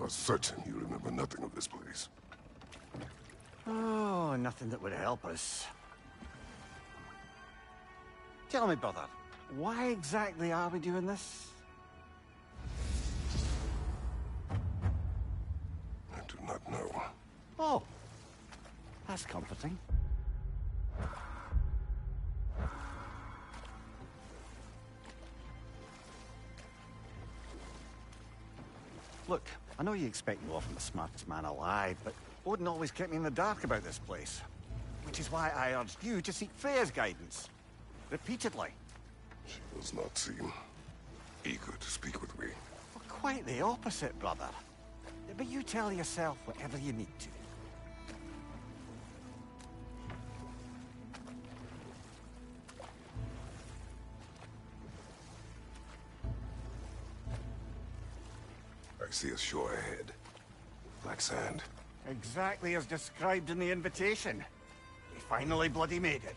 are certain you remember nothing of this place. Oh, nothing that would help us. Tell me, brother, why exactly are we doing this? I do not know. Oh, that's comforting. Look, I know you expect me off I'm the smartest man alive, but Odin always kept me in the dark about this place. Which is why I urged you to seek Freya's guidance. Repeatedly. She does not seem eager to speak with me. Well, quite the opposite, brother. But you tell yourself whatever you need to. I see a shore ahead. Black sand. Exactly as described in the invitation. We finally bloody made it.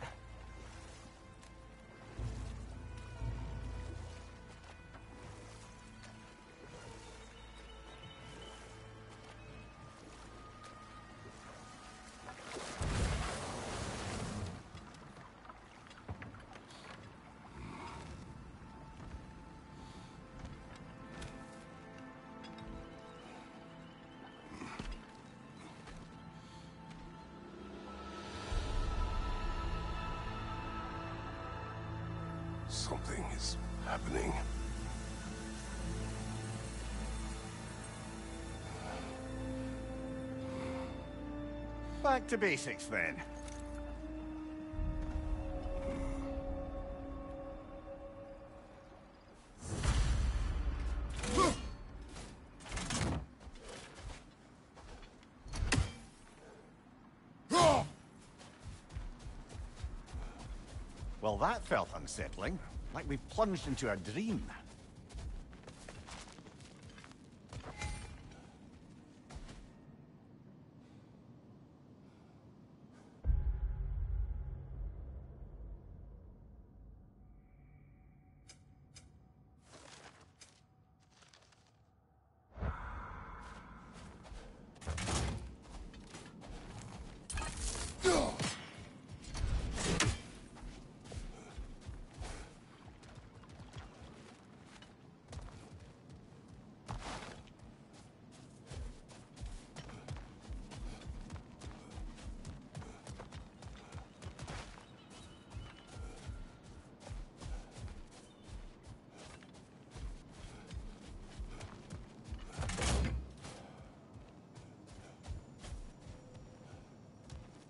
Something is happening. Back to basics, then. Well, that felt unsettling. Like we plunged into a dream.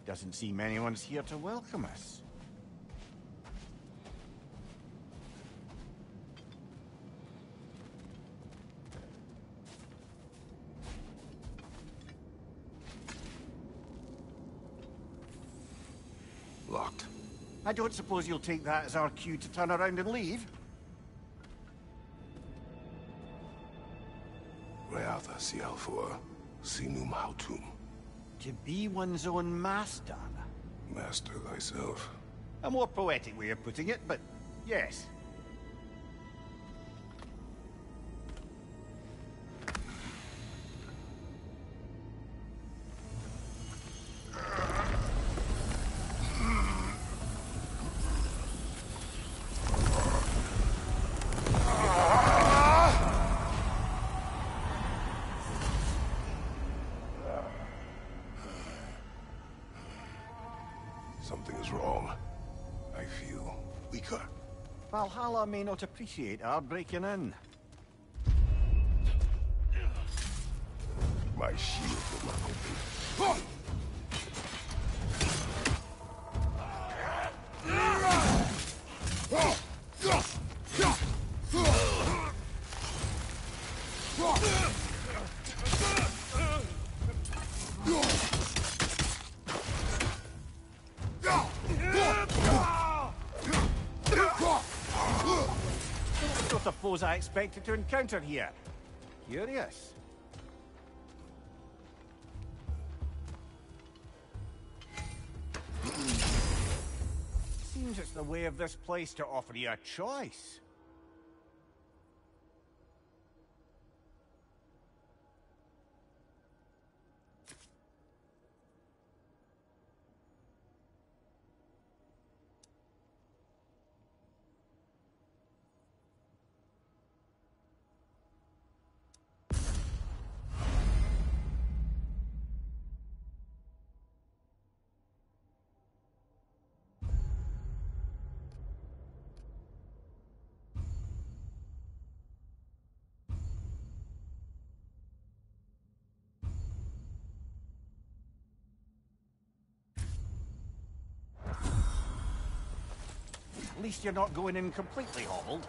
Doesn't seem anyone's here to welcome us. Locked. I don't suppose you'll take that as our cue to turn around and leave? Reatha Sialfor, Sinum Hautum. To be one's own master. Master thyself. A more poetic way of putting it, but yes. Something is wrong. I feel weaker. Valhalla may not appreciate our breaking in. My shield will not open. Not the foes I expected to encounter here. Curious. Seems it's the way of this place to offer you a choice. least you're not going in completely hobbled.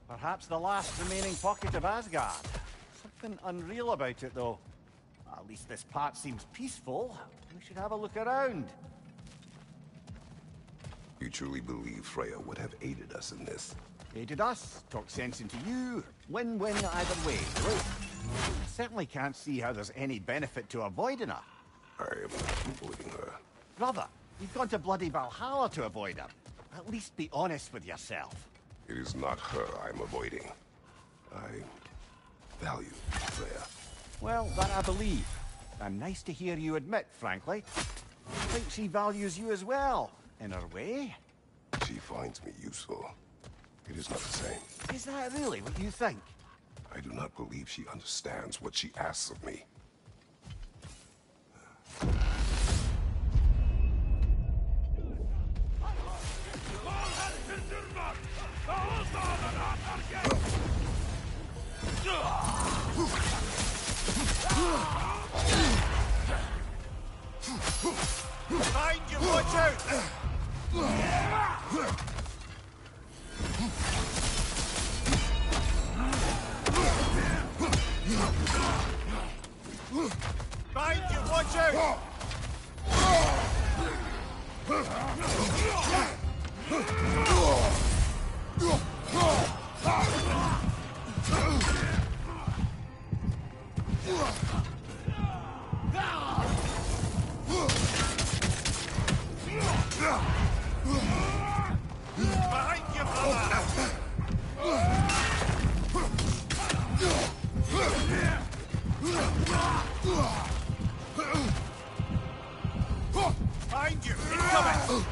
Perhaps the last remaining pocket of Asgard. Something unreal about it, though. At least this part seems peaceful. We should have a look around. You truly believe Freya would have aided us in this? Aided us, talked sense into you. Win-win either way. Right? I certainly can't see how there's any benefit to avoiding her. I am not avoiding her. Brother, you've gone to bloody Valhalla to avoid her. At least be honest with yourself. It is not her I'm avoiding. I value Freya. Well, that I believe. And nice to hear you admit, frankly. I think she values you as well, in her way. She finds me useful. It is not the same. Is that really what you think? I do not believe she understands what she asks of me. Behind you, watch out! Behind you, watch out! Behind you, brother! Behind you! Incoming!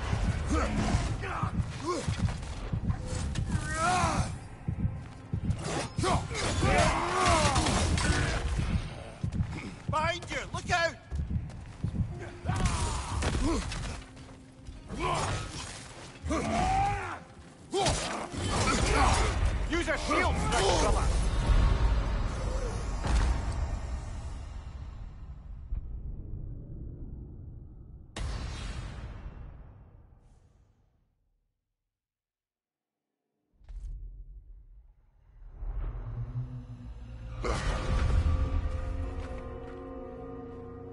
Behind you! Look out! Use a shield, brother!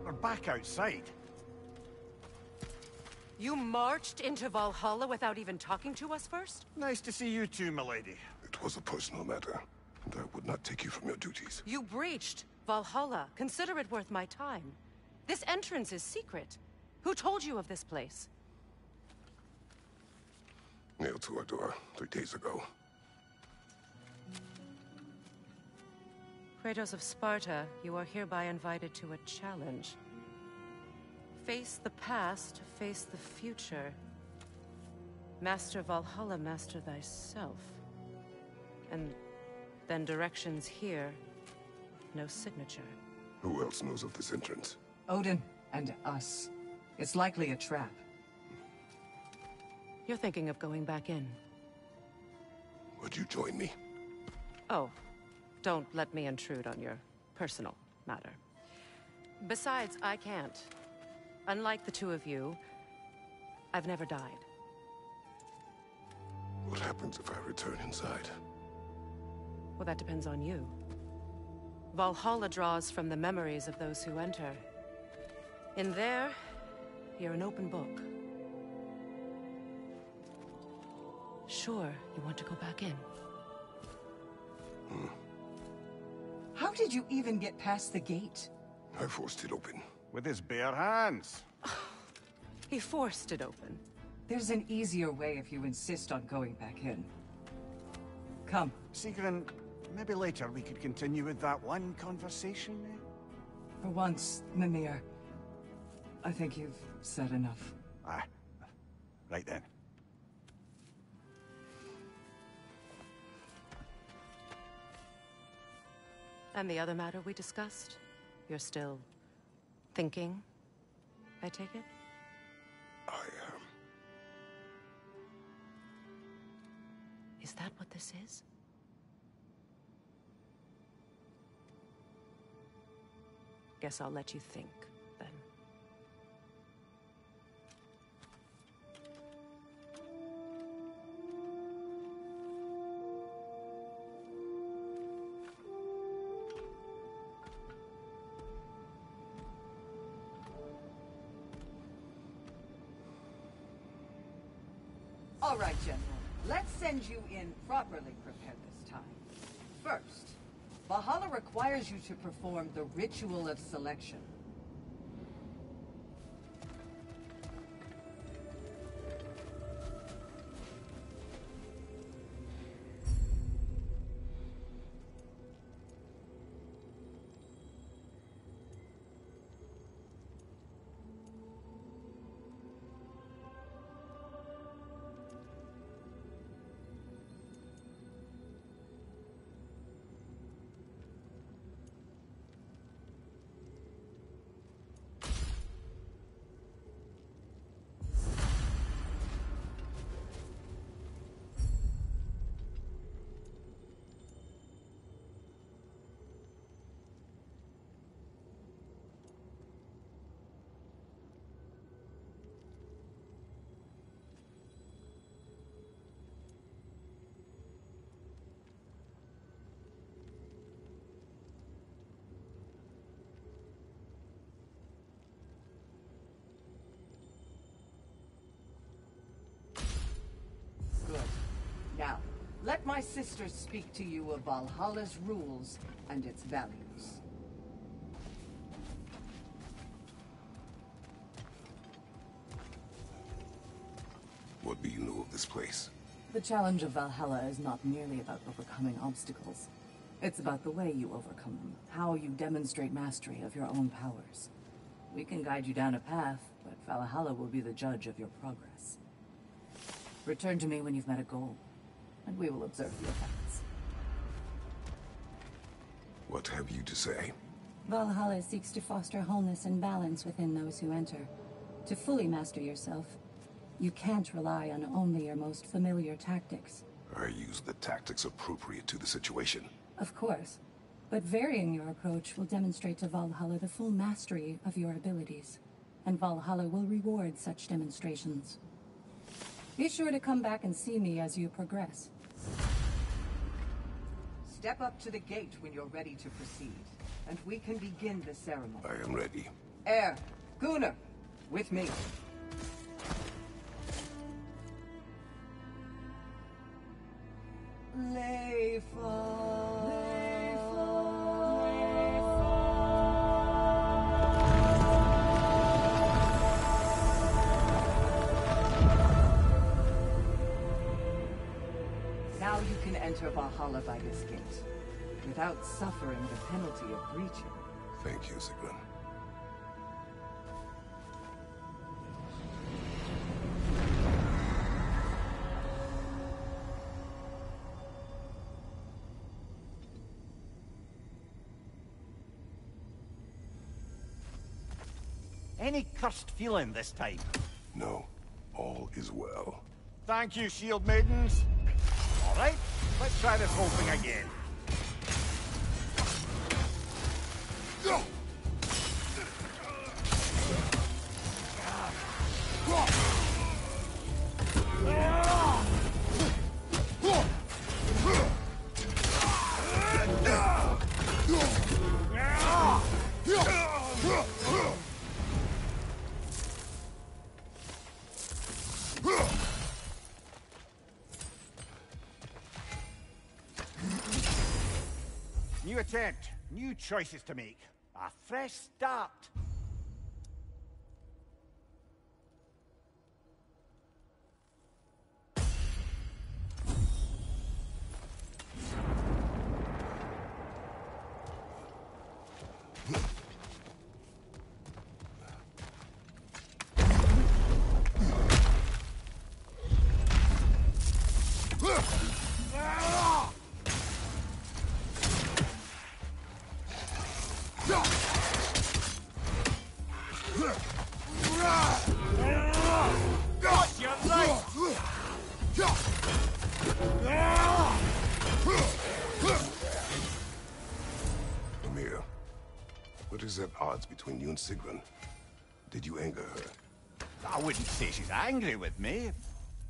We're back outside. You marched into Valhalla without even talking to us first? Nice to see you too, milady. It was a personal matter, and I would not take you from your duties. You breached Valhalla. Consider it worth my time. This entrance is secret. Who told you of this place? Nailed to our door 3 days ago. Kratos of Sparta, you are hereby invited to a challenge. Face the past, face the future. Master Valhalla, master thyself. And then directions here, no signature. Who else knows of this entrance? Odin and us. It's likely a trap. You're thinking of going back in. Would you join me? Oh, don't let me intrude on your personal matter. Besides, I can't. Unlike the two of you, I've never died. What happens if I return inside? Well, that depends on you. Valhalla draws from the memories of those who enter. In there, you're an open book. Sure, you want to go back in. How did you even get past the gate? I forced it open. With his bare hands. He forced it open. There's an easier way if you insist on going back in. Come. Sigrun, maybe later we could continue with that one conversation, eh? For once, Mimir, I think you've said enough. Ah, right then. And the other matter we discussed? You're still thinking, I take it? I Is that what this is? Guess I'll let you think, then. All right, General. Let's send you in properly prepared this time. First, Valhalla requires you to perform the ritual of selection. Now, let my sister speak to you of Valhalla's rules and its values. What do you know of this place? The challenge of Valhalla is not merely about overcoming obstacles. It's about the way you overcome them, how you demonstrate mastery of your own powers. We can guide you down a path, but Valhalla will be the judge of your progress. Return to me when you've met a goal, and we will observe the effects. What have you to say? Valhalla seeks to foster wholeness and balance within those who enter. To fully master yourself, you can't rely on only your most familiar tactics. I use the tactics appropriate to the situation. Of course, but varying your approach will demonstrate to Valhalla the full mastery of your abilities, and Valhalla will reward such demonstrations. Be sure to come back and see me as you progress. Step up to the gate when you're ready to proceed, and we can begin the ceremony. I am ready. Air, Gunnar, with me. Now you can enter Valhalla by this gate, without suffering the penalty of breaching. Thank you, Sigrun. Any cursed feeling this time? No, all is well. Thank you, shield maidens. All right, let's try this whole thing again. New attempt, new choices to make. A fresh start. Amir, what is at odds between you and Sigrun? Did you anger her? I wouldn't say she's angry with me.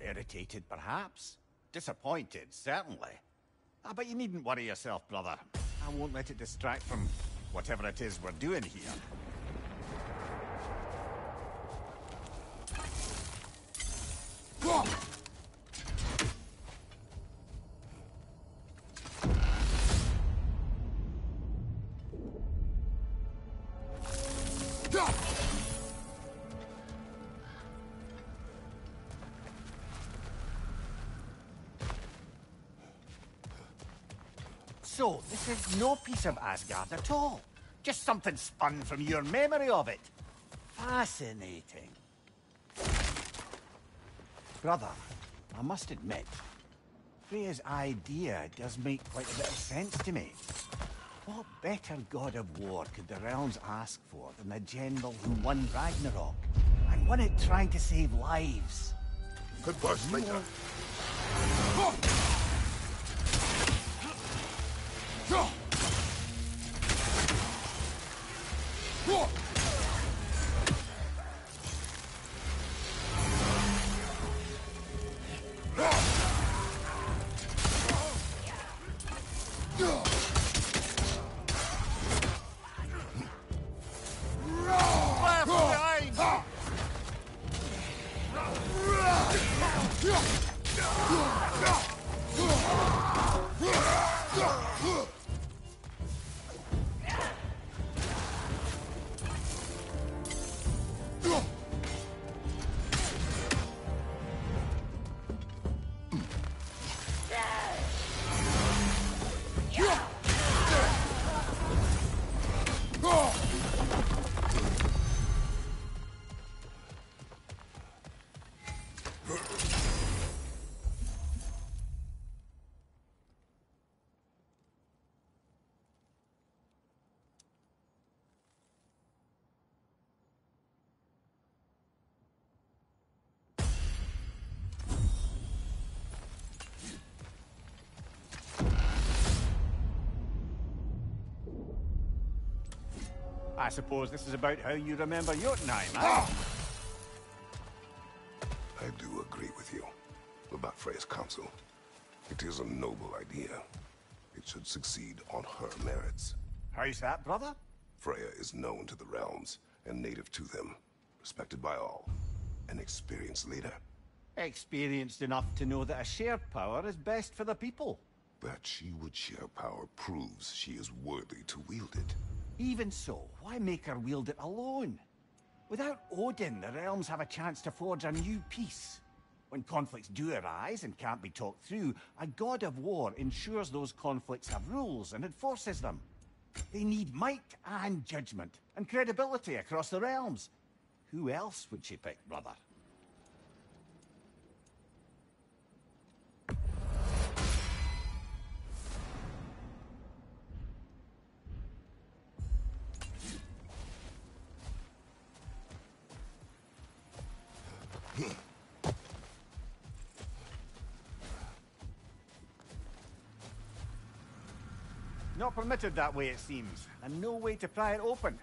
Irritated, perhaps. Disappointed, certainly. But you needn't worry yourself, brother. I won't let it distract from whatever it is we're doing here. So, this is no piece of Asgard at all. Just something spun from your memory of it. Fascinating. Brother, I must admit, Freya's idea does make quite a bit of sense to me. What better god of war could the realms ask for than the general who won Ragnarok? And won it trying to save lives. Converse later. I suppose this is about how you remember Jotunheim, huh? I do agree with you about Freya's council. It is a noble idea. It should succeed on her merits. How's that, brother? Freya is known to the realms and native to them, respected by all, an experienced leader. Experienced enough to know that a shared power is best for the people. That she would share power proves she is worthy to wield it. Even so, why make her wield it alone? Without Odin, the realms have a chance to forge a new peace. When conflicts do arise and can't be talked through, a god of war ensures those conflicts have rules and enforces them. They need might and judgment, and credibility across the realms. Who else would she pick, brother? Not permitted that way, it seems, and no way to pry it open.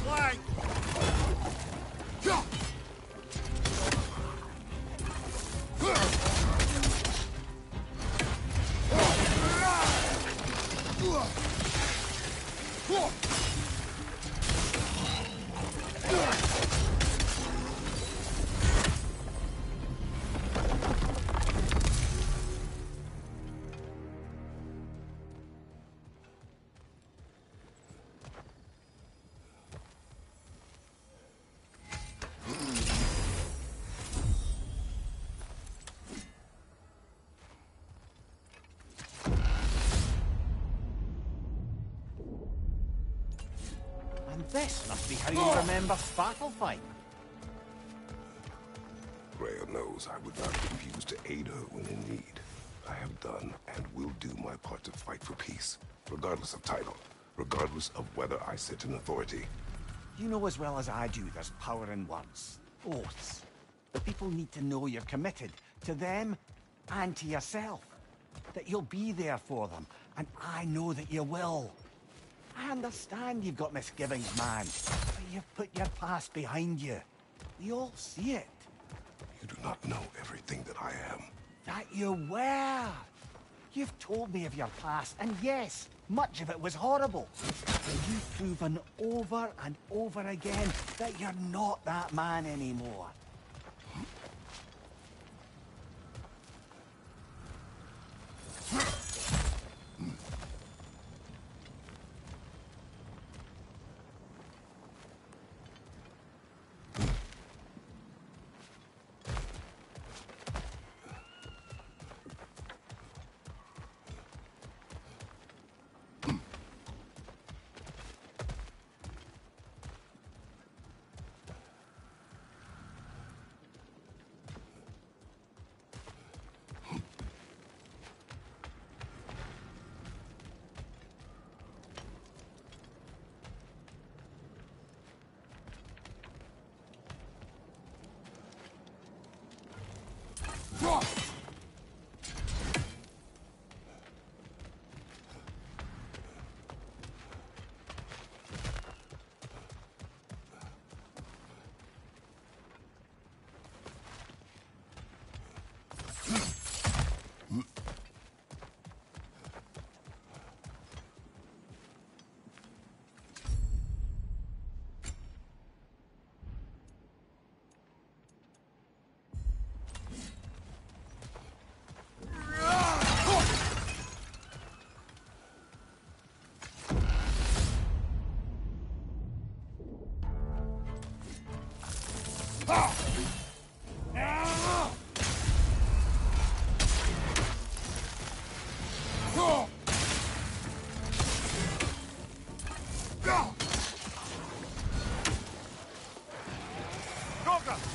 flank! And this must be how you remember Svartalfheim. Rhea knows I would not refuse to aid her when in need. I have done and will do my part to fight for peace, regardless of title, regardless of whether I sit in authority. You know as well as I do there's power in words. Oaths. The people need to know you're committed to them and to yourself. That you'll be there for them, and I know that you will. I understand you've got misgivings, man, but you've put your past behind you. We all see it. You do not know everything that I am. That you were. You've told me of your past, and yes, much of it was horrible. But you've proven over and over again that you're not that man anymore.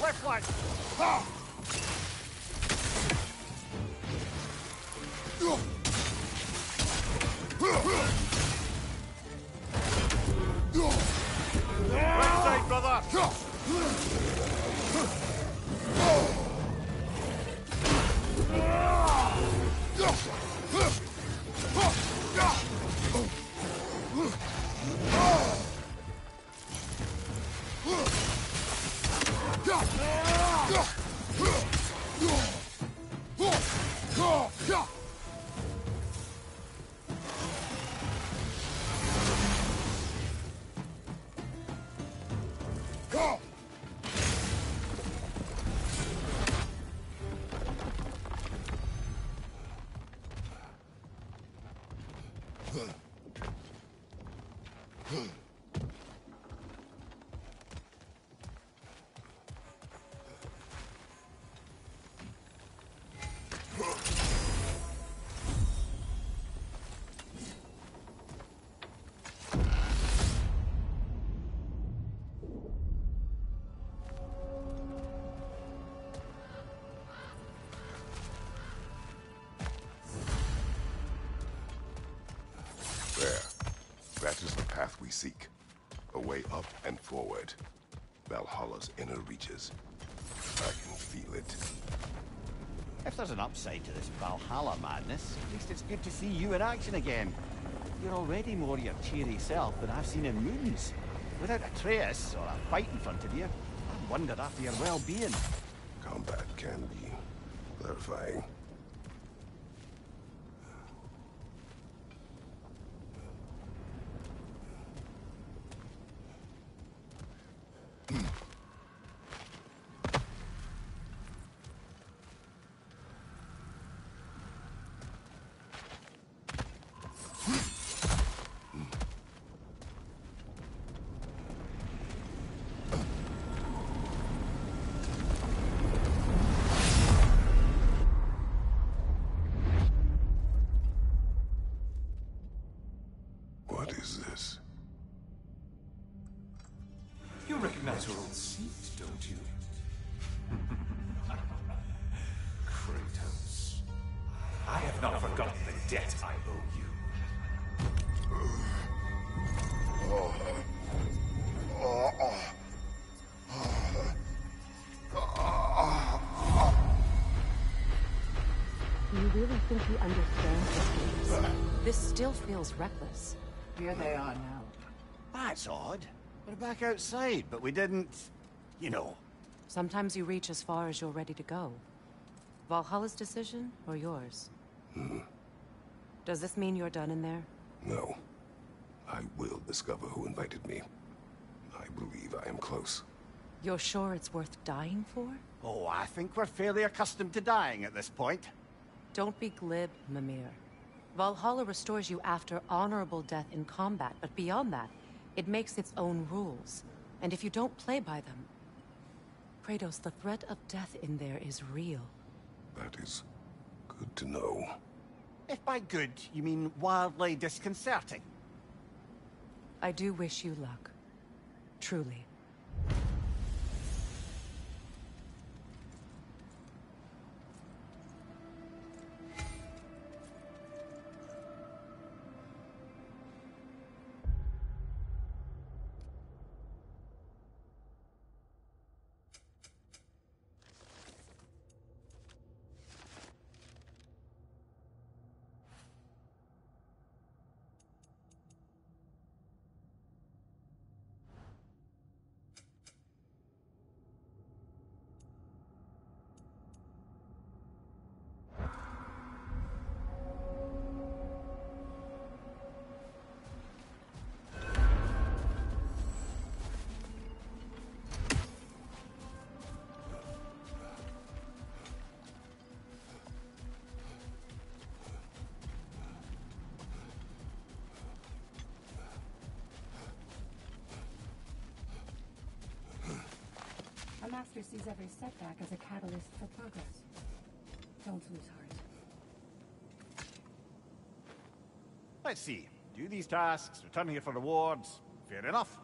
Left flank! Right side, brother! That is the path we seek. A way up and forward. Valhalla's inner reaches. I can feel it. If there's an upside to this Valhalla madness, at least it's good to see you in action again. You're already more your cheery self than I've seen in moons. Without a trace or a fight in front of you, I wondered after your well-being. Combat can be clarifying. What is this? You recognize your old seat, don't you? Kratos. I have not forgotten the debt I owe you. Do you really think he understands this? This still feels reckless. Here they are now. That's odd. We're back outside, but we didn't... you know. Sometimes you reach as far as you're ready to go. Valhalla's decision, or yours? Does this mean you're done in there? No. I will discover who invited me. I believe I am close. You're sure it's worth dying for? Oh, I think we're fairly accustomed to dying at this point. Don't be glib, Mimir. Valhalla restores you after honorable death in combat, but beyond that, it makes its own rules. And if you don't play by them... Kratos, the threat of death in there is real. That is good to know. If by good, you mean wildly disconcerting. I do wish you luck. Truly. A master sees every setback as a catalyst for progress. Don't lose heart. Let's see. Do these tasks, return here for rewards. Fair enough.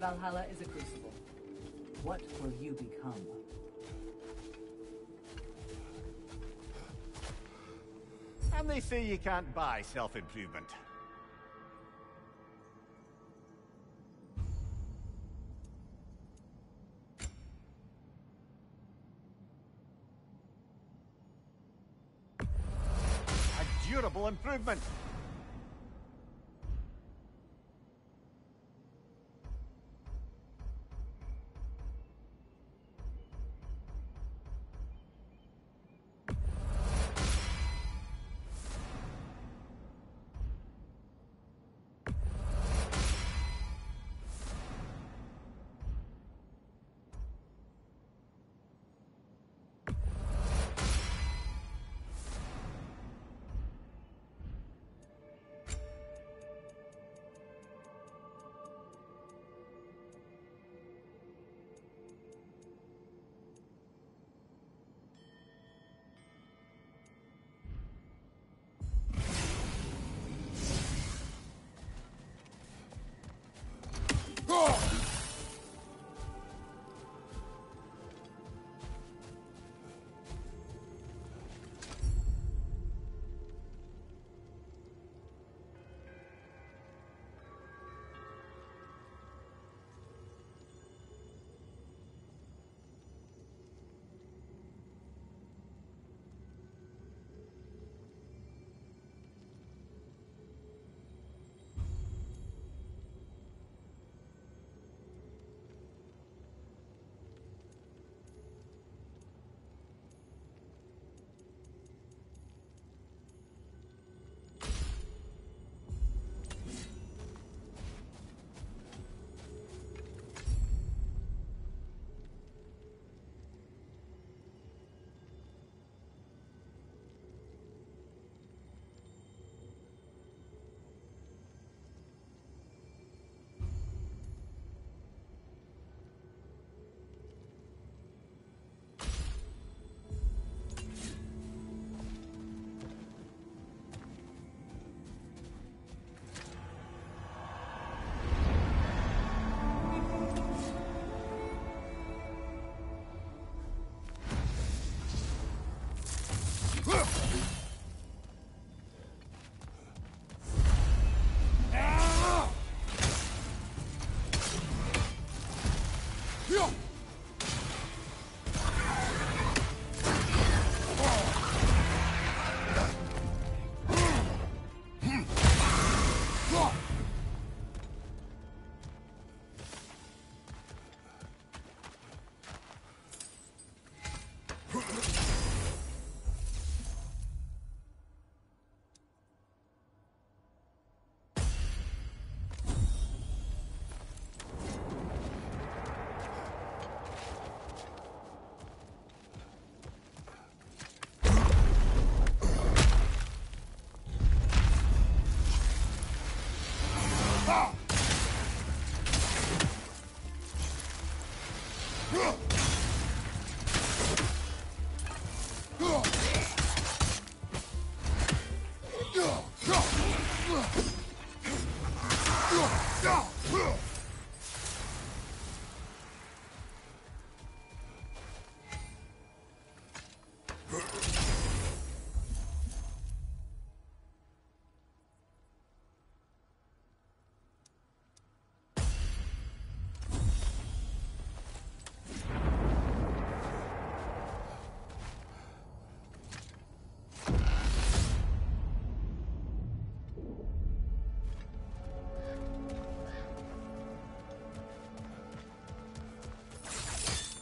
Valhalla is a crucible. What will you become? And they say you can't buy self-improvement. A durable improvement.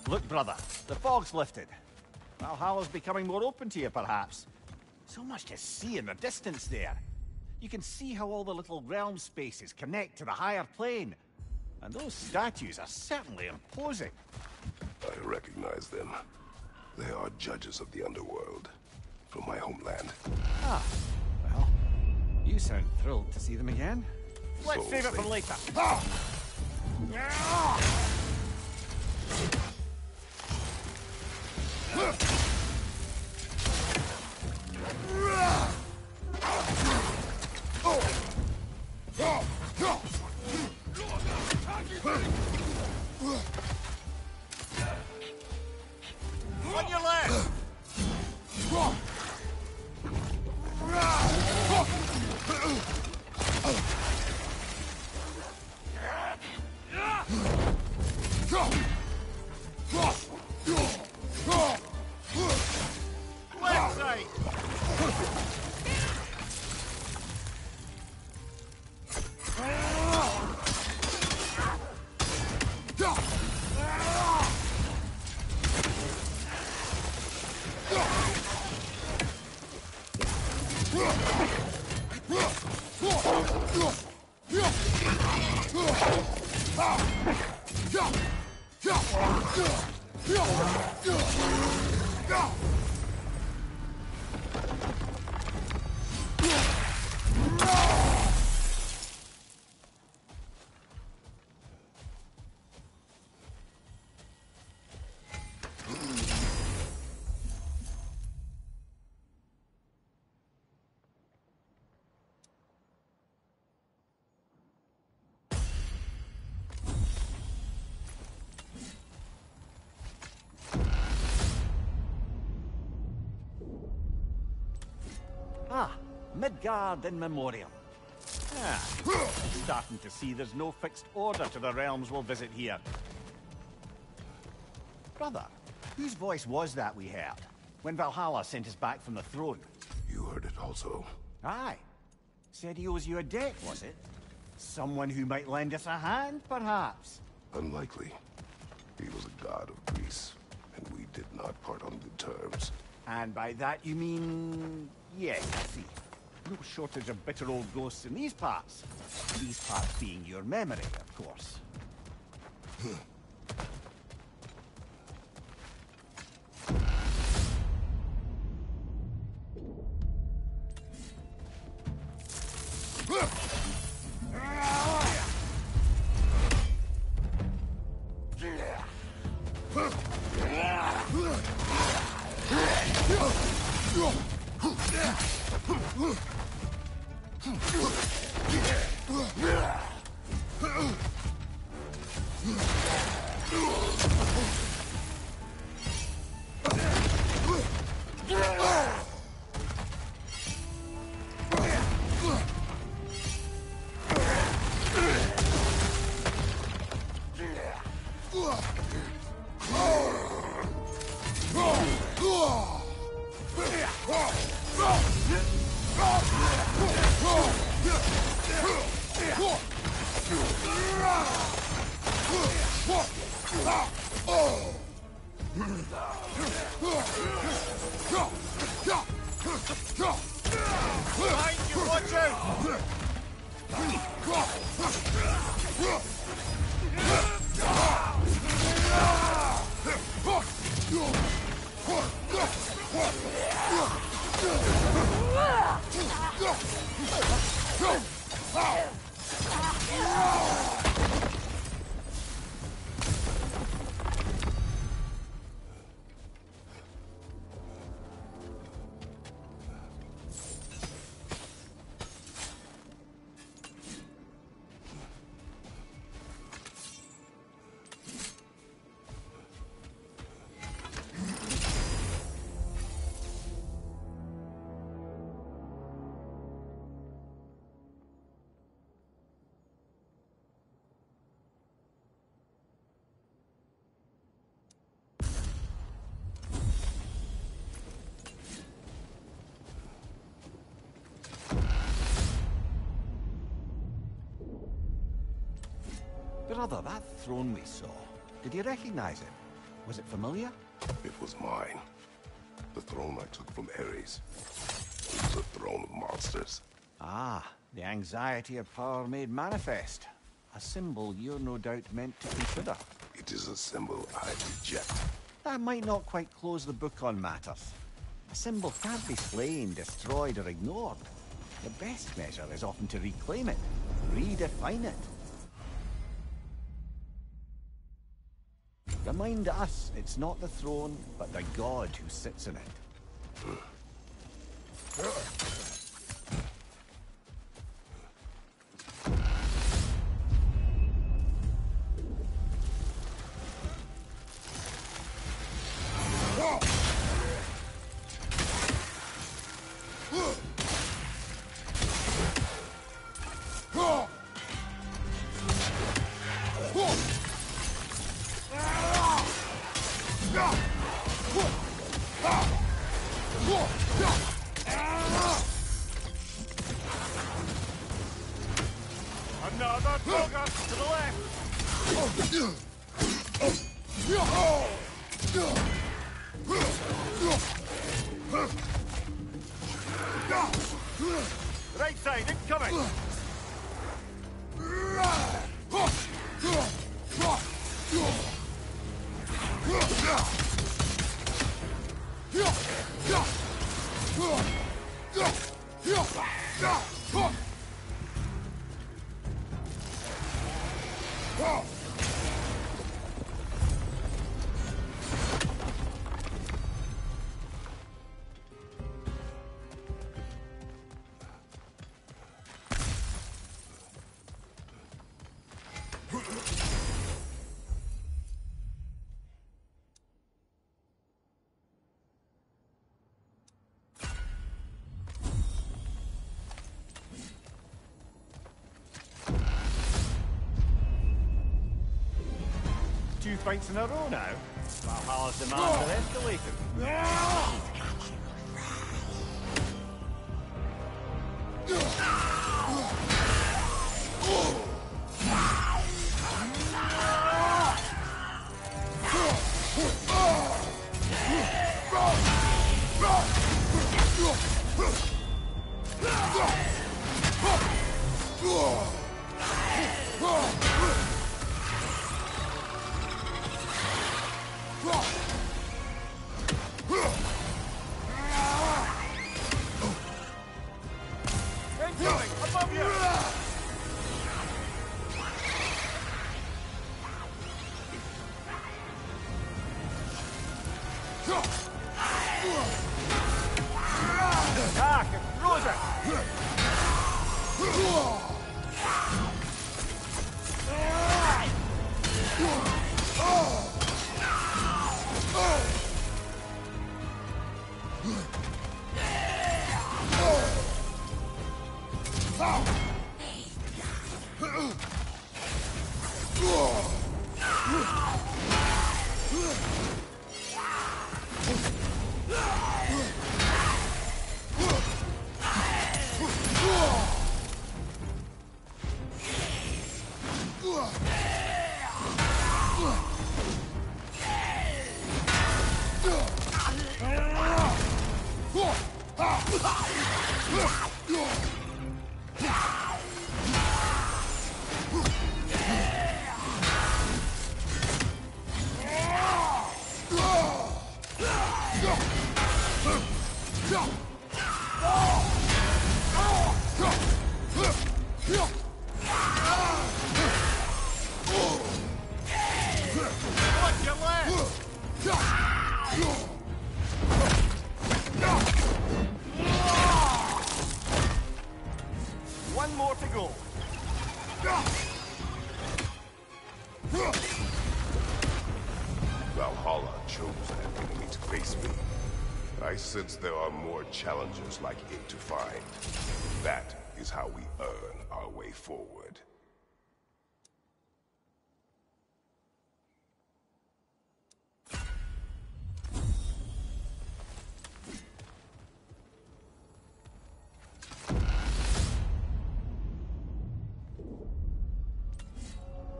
Look, brother, the fog's lifted. Valhalla's becoming more open to you, perhaps. So much to see in the distance there. You can see how all the little realm spaces connect to the higher plane. And those statues are certainly imposing. I recognize them. They are judges of the underworld, from my homeland. Ah, well, you sound thrilled to see them again. Let's So save it for they- later. Midgard in memoriam. Starting to see there's no fixed order to the realms we'll visit here. Brother, whose voice was that we heard when Valhalla sent us back from the throne? You heard it also. Aye. Said he owes you a debt, was it? Someone who might lend us a hand, perhaps? Unlikely. He was a god of Greece, and we did not part on good terms. And by that you mean... Yes, I see. No shortage of bitter old ghosts in these parts. These parts being your memory, of course. Brother, that throne we saw, did you recognize it? Was it familiar? It was mine. The throne I took from Ares. It was a throne of monsters. Ah, the anxiety of power made manifest. A symbol you're no doubt meant to consider. It is a symbol I reject. That might not quite close the book on matters. A symbol can't be slain, destroyed, or ignored. The best measure is often to reclaim it, redefine it. Remind us, it's not the throne, but the god who sits in it. Another Togas to the left! Right side, incoming! Two fights in a row now. Valhalla's demands are escalating. Incoming! Above you! Attack! Rosa! One more to go. Valhalla chose an enemy to face me. I sense there are more challengers like it to find. That is how we earn our way forward.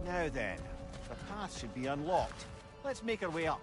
Now then, the path should be unlocked. Let's make our way up.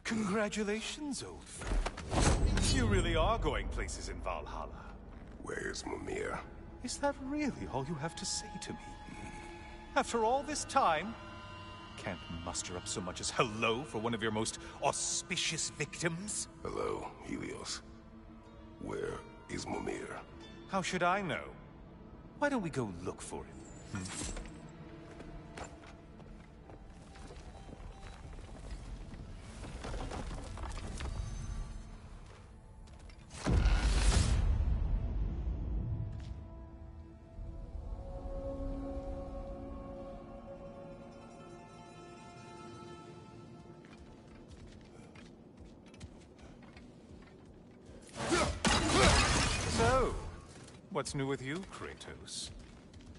Congratulations, old friend. You really are going places in Valhalla. Where's Mimir? Is that really all you have to say to me? After all this time, can't muster up so much as hello for one of your most auspicious victims? Hello, Helios. Where is Mimir? How should I know? Why don't we go look for him? So, what's new with you, Kratos?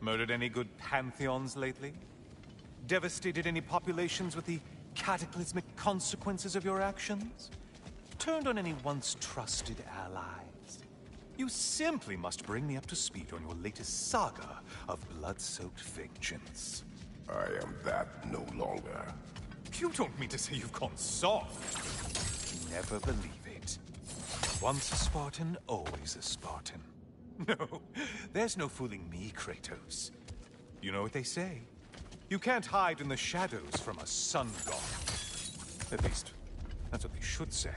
Murdered any good pantheons lately? Devastated any populations with the cataclysmic consequences of your actions? Turned on any once trusted allies? You simply must bring me up to speed on your latest saga of blood-soaked vengeance. I am that no longer. You don't mean to say you've gone soft? Never believe it. Once a Spartan, always a Spartan. No, there's no fooling me, Kratos. You know what they say. You can't hide in the shadows from a sun god. At least, that's what they should say.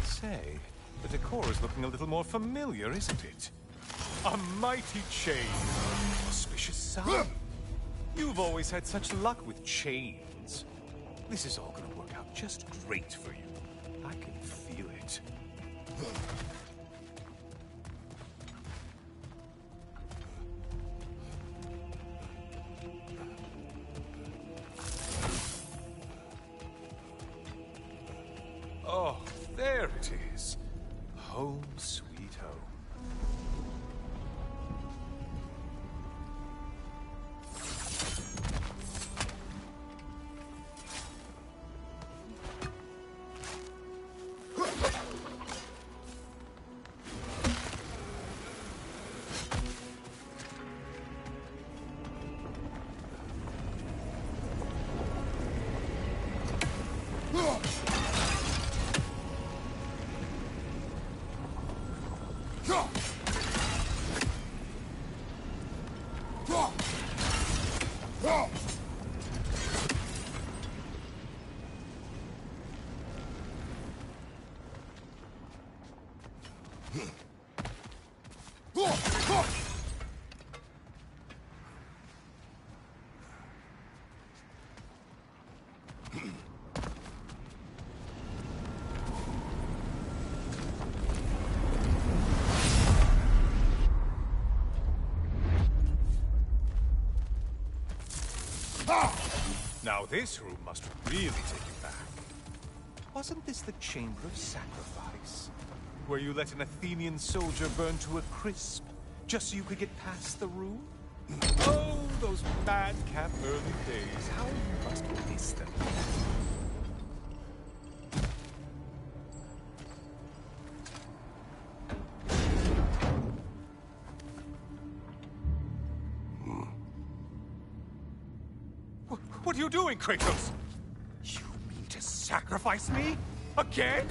Say, the decor is looking a little more familiar, isn't it? A mighty chain. Auspicious sun. You've always had such luck with chains. This is all gonna work out just great for you. I can feel it. Oh, there it is. Home sweet home. Now this room must really take you back. Wasn't this the Chamber of Sacrifice? Where you let an Athenian soldier burn to a crisp, just so you could get past the room? Oh, those madcap early days. How you must miss them. What are you doing, Kratos? You mean to sacrifice me? Again?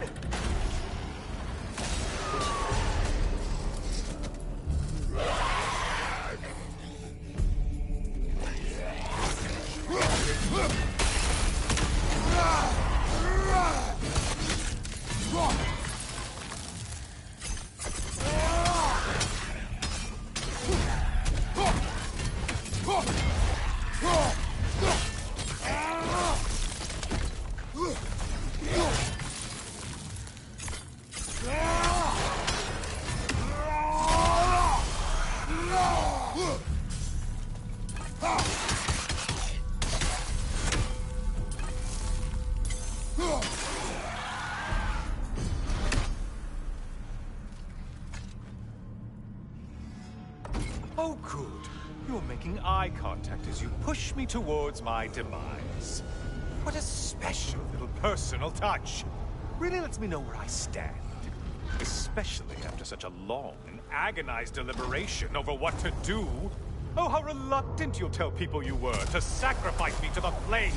Oh, good. You're making eye contact as you push me towards my demise. What a special little personal touch. Really lets me know where I stand. Especially after such a long and agonized deliberation over what to do. Oh, how reluctant you'll tell people you were to sacrifice me to the flame.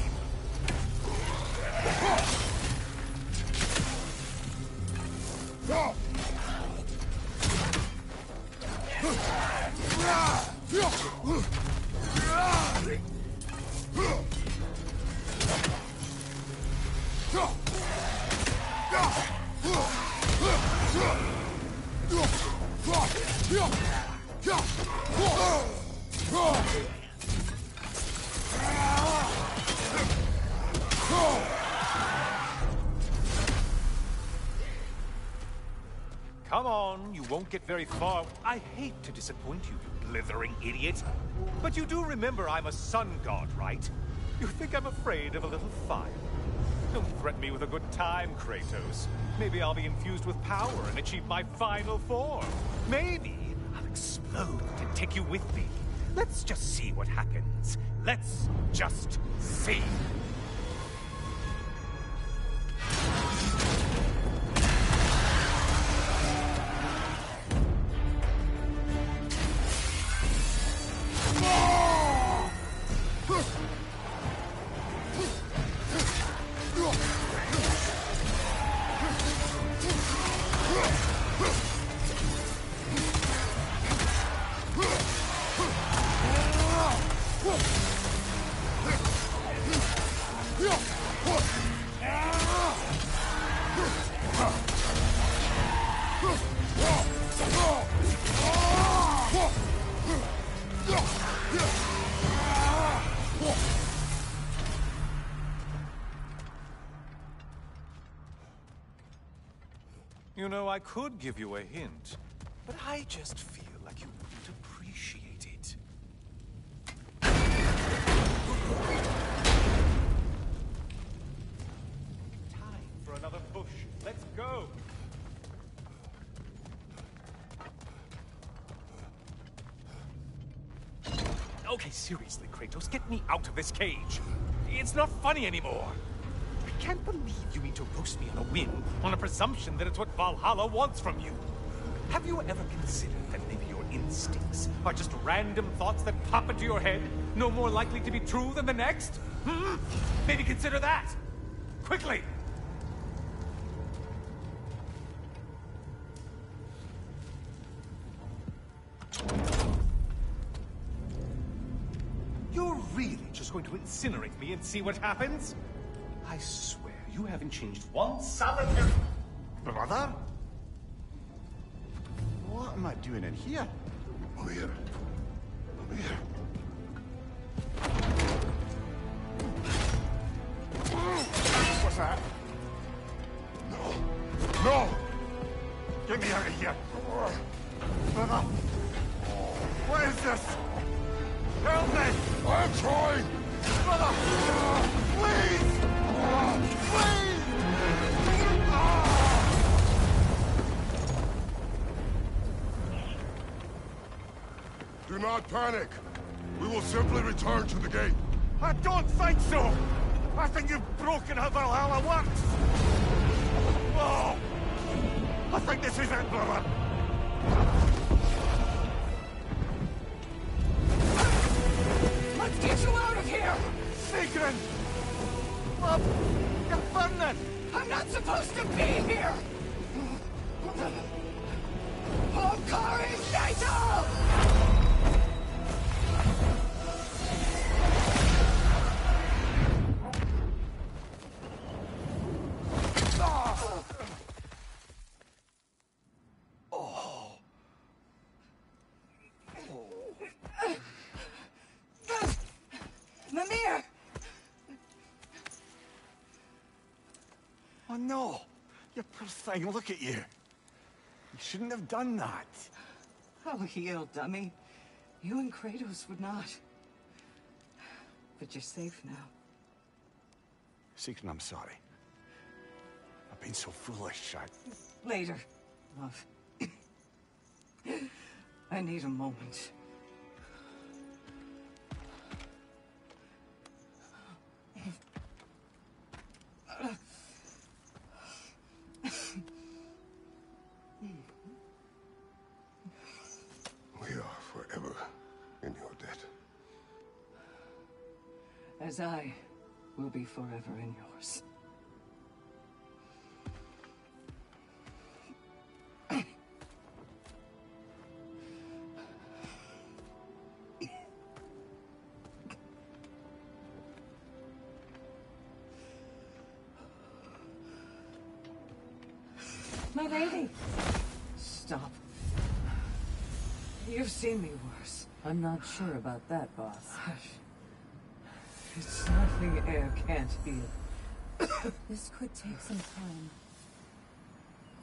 Come on, you won't get very far. I hate to disappoint you, you blithering idiot. But you do remember I'm a sun god, right? You think I'm afraid of a little fire? Don't threaten me with a good time, Kratos. Maybe I'll be infused with power and achieve my final form. Maybe I'll explode and take you with me. Let's just see what happens. Let's just see. You know, I could give you a hint, but I just feel like you wouldn't appreciate it. Time for another push. Let's go! Okay, seriously, Kratos, get me out of this cage. It's not funny anymore. I can't believe you mean to roast me on a whim, on a presumption that it's what Valhalla wants from you. Have you ever considered that maybe your instincts are just random thoughts that pop into your head, no more likely to be true than the next? Hmm? Maybe consider that! Quickly! You're really just going to incinerate me and see what happens? I swear, you haven't changed one solitary... Brother? What am I doing in here? Over here. Over here. What's that? No. No! Get me out of here! Brother! What is this? Help me! I'm trying! Brother! Please! Please! Do not panic. We will simply return to the gate. I don't think so! I think you've broken how Valhalla works! Whoa! I think this is it, brother! Let's get you out of here! Sigrun! Love! You're burning! I'm not supposed to be here! Hokari Naito! Mimir! Oh no! You poor thing, look at you! You shouldn't have done that. Oh, heal, dummy. You and Kratos would not. But you're safe now. Sigrun, I'm sorry. I've been so foolish, Later, love. I need a moment. as I will be forever in yours. My lady! Stop. You've seen me worse. I'm not sure about that, boss. Hush. It's nothing air can't heal. This could take some time.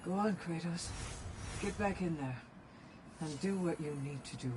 Go on, Kratos. Get back in there. And do what you need to do.